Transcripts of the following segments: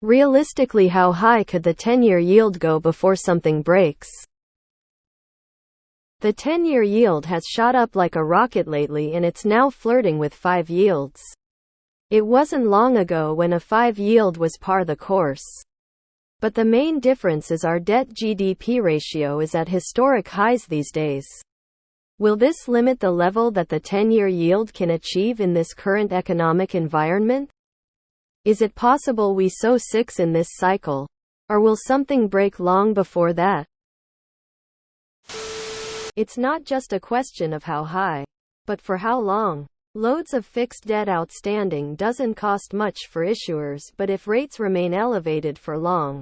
Realistically, how high could the 10-year yield go before something breaks? The 10-year yield has shot up like a rocket lately, and it's now flirting with 5 yields. It wasn't long ago when a 5 yield was par the course. But the main difference is our debt-GDP ratio is at historic highs these days. Will this limit the level that the 10-year yield can achieve in this current economic environment? Is it possible we sow 6 in this cycle? Or will something break long before that? It's not just a question of how high, but for how long. Loads of fixed debt outstanding doesn't cost much for issuers, but if rates remain elevated for long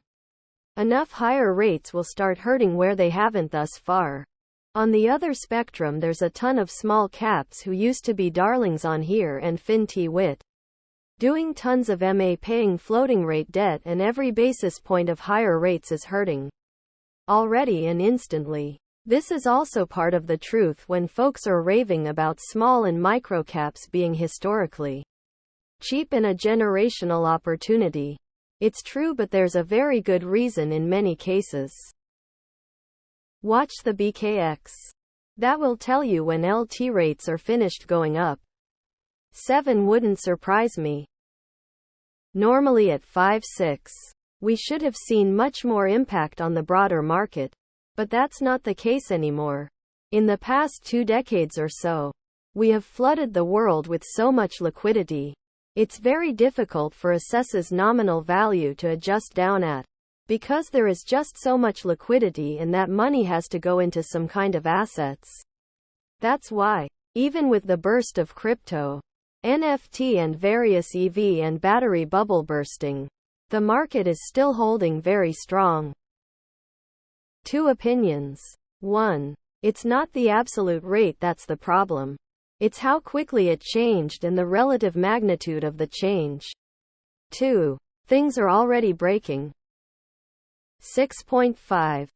enough, higher rates will start hurting where they haven't thus far. On the other spectrum, there's a ton of small caps who used to be darlings on here and FinTwit, doing tons of MA paying floating rate debt, and every basis point of higher rates is hurting already and instantly. This is also part of the truth when folks are raving about small and micro caps being historically cheap and a generational opportunity. It's true, but there's a very good reason in many cases. Watch the BKX. That will tell you when LT rates are finished going up. 7 wouldn't surprise me. Normally at 5-6, we should have seen much more impact on the broader market. But that's not the case anymore. In the past 2 decades or so, we have flooded the world with so much liquidity. It's very difficult for assess's nominal value to adjust down at, because there is just so much liquidity and that money has to go into some kind of assets. That's why, even with the burst of crypto, NFT and various EV and battery bubble bursting, the market is still holding very strong. 2 opinions. 1. It's not the absolute rate that's the problem. It's how quickly it changed and the relative magnitude of the change. 2. Things are already breaking. 6.5.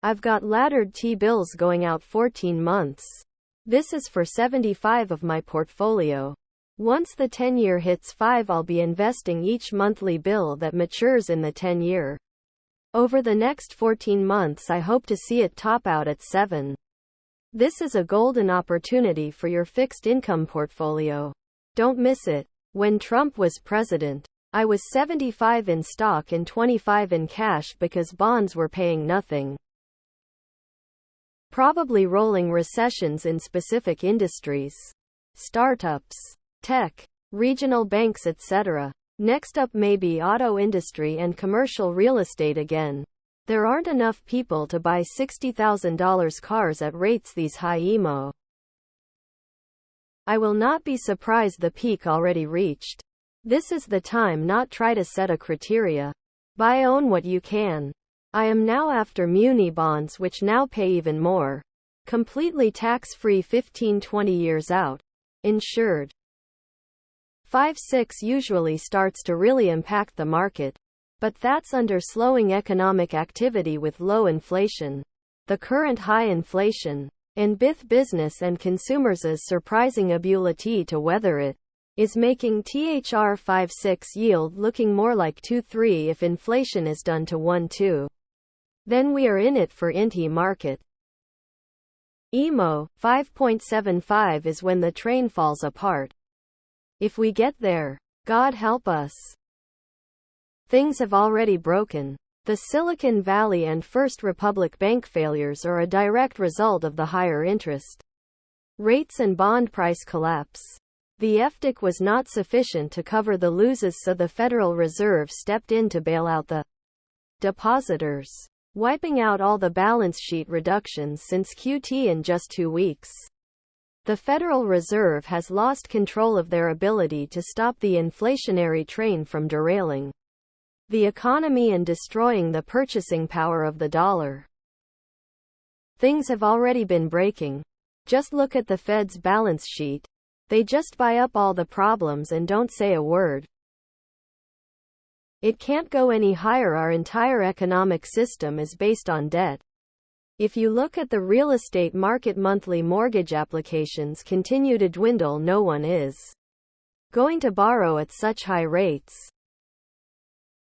I've got laddered T-bills going out 14 months. This is for 75 of my portfolio. Once the 10-year hits 5, I'll be investing each monthly bill that matures in the 10-year. Over the next 14 months, I hope to see it top out at 7. This is a golden opportunity for your fixed income portfolio. Don't miss it. When Trump was president, I was 75 in stock and 25 in cash because bonds were paying nothing. Probably rolling recessions in specific industries, startups, tech, regional banks, etc. Next up may be auto industry and commercial real estate again. There aren't enough people to buy $60,000 cars at rates these high emo. I will not be surprised the peak already reached. This is the time not try to set a criteria. Buy own what you can. I am now after muni bonds, which now pay even more. Completely tax-free 15-20 years out. Insured. 5-6 usually starts to really impact the market, but that's under slowing economic activity with low inflation. The current high inflation, and both business and consumers' surprising ability to weather it, is making THR 5-6 yield looking more like 2-3 if inflation is done to 1-2. Then we are in it for INTI market. EMO, 5.75 is when the train falls apart. If we get there, God help us. Things have already broken. The Silicon Valley and First Republic Bank failures are a direct result of the higher interest rates and bond price collapse. The FDIC was not sufficient to cover the losses, so the Federal Reserve stepped in to bail out the depositors, wiping out all the balance sheet reductions since QT in just 2 weeks. The Federal Reserve has lost control of their ability to stop the inflationary train from derailing the economy and destroying the purchasing power of the dollar. Things have already been breaking. Just look at the Fed's balance sheet. They just buy up all the problems and don't say a word. It can't go any higher. Our entire economic system is based on debt. If you look at the real estate market, monthly mortgage applications continue to dwindle. No one is going to borrow at such high rates.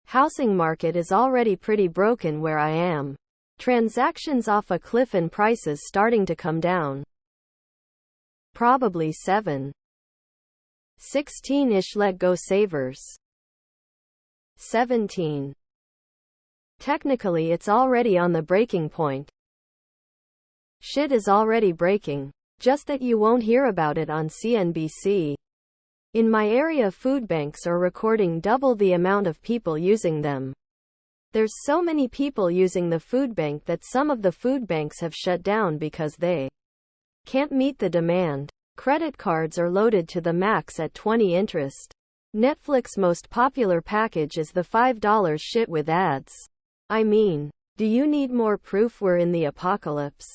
Housing market is already pretty broken where I am. Transactions off a cliff and prices starting to come down. Probably 7. 16-ish let go savers. 17. Technically it's already on the breaking point. Shit is already breaking. Just that you won't hear about it on CNBC. In my area, food banks are recording double the amount of people using them. There's so many people using the food bank that some of the food banks have shut down because they can't meet the demand. Credit cards are loaded to the max at 20 interest. Netflix's most popular package is the $5 shit with ads. I mean, do you need more proof we're in the apocalypse?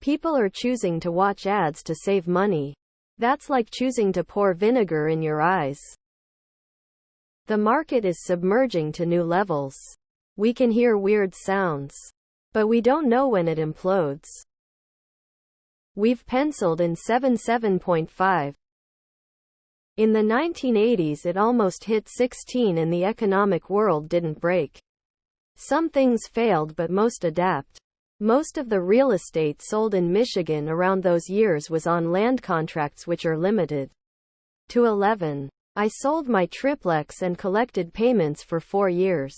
People are choosing to watch ads to save money. That's like choosing to pour vinegar in your eyes. The market is submerging to new levels. We can hear weird sounds, but we don't know when it implodes. We've penciled in 7.5. In the 1980s it almost hit 16 and the economic world didn't break. Some things failed but most adapt. Most of the real estate sold in Michigan around those years was on land contracts which are limited to 11. I sold my triplex and collected payments for 4 years.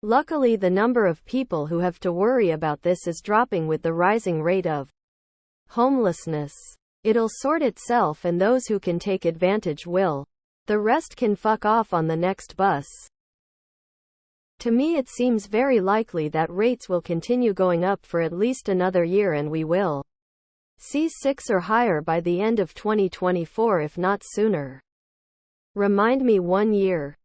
Luckily the number of people who have to worry about this is dropping with the rising rate of homelessness. It'll sort itself and those who can take advantage will. The rest can fuck off on the next bus. To me it seems very likely that rates will continue going up for at least another year and we will see 6 or higher by the end of 2024 if not sooner. Remind me 1 year.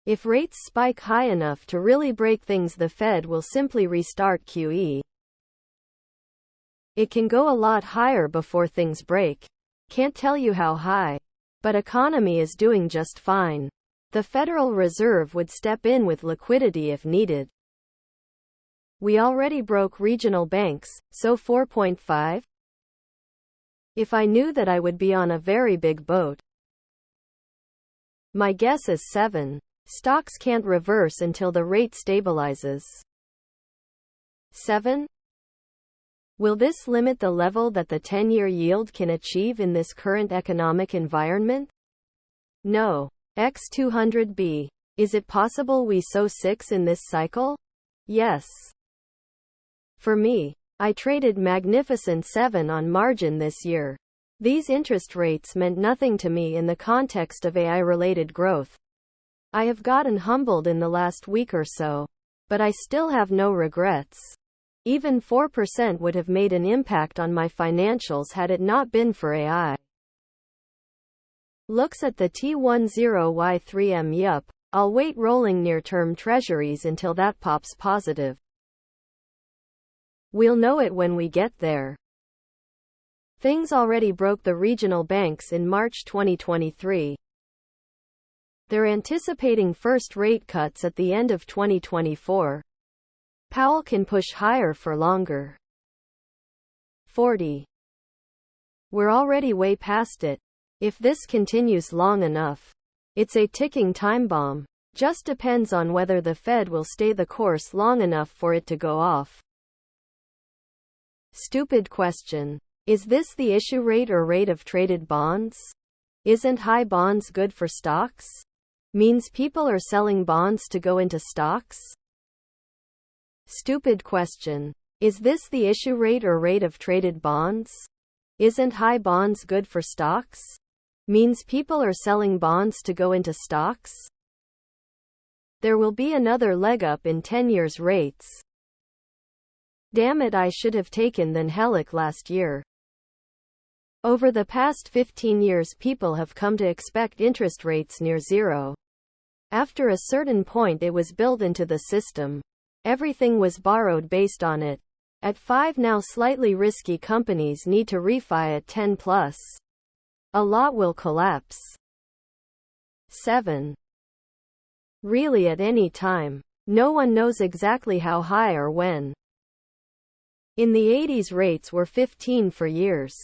If rates spike high enough to really break things, the Fed will simply restart QE. It can go a lot higher before things break. Can't tell you how high. But economy is doing just fine. The Federal Reserve would step in with liquidity if needed. We already broke regional banks, so 4.5? If I knew that I would be on a very big boat. My guess is 7. Stocks can't reverse until the rate stabilizes. 7. Will this limit the level that the 10-year yield can achieve in this current economic environment? No. X200B. Is it possible we sow 6 in this cycle? Yes. For me, I traded magnificent 7 on margin this year. These interest rates meant nothing to me in the context of AI-related growth. I have gotten humbled in the last week or so, but I still have no regrets. Even 4% would have made an impact on my financials had it not been for AI. Looks at the T10Y3M. Yup, I'll wait rolling near-term treasuries until that pops positive. We'll know it when we get there. Things already broke the regional banks in March 2023. They're anticipating first rate cuts at the end of 2024. Powell can push higher for longer. 40. We're already way past it. If this continues long enough, it's a ticking time bomb. Just depends on whether the Fed will stay the course long enough for it to go off. Stupid question. Is this the issue rate or rate of traded bonds? Isn't high bonds good for stocks? Means people are selling bonds to go into stocks? Stupid question. Is this the issue rate or rate of traded bonds? Isn't high bonds good for stocks? Means people are selling bonds to go into stocks? There will be another leg up in 10 years rates. Damn it, I should have taken than Helic last year. Over the past 15 years people have come to expect interest rates near zero. After a certain point it was built into the system. Everything was borrowed based on it. At 5 now slightly risky companies need to refi at 10 plus. A lot will collapse. 7. Really at any time. No one knows exactly how high or when. In the 80s rates were 15 for years.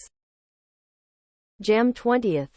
Jan 20th.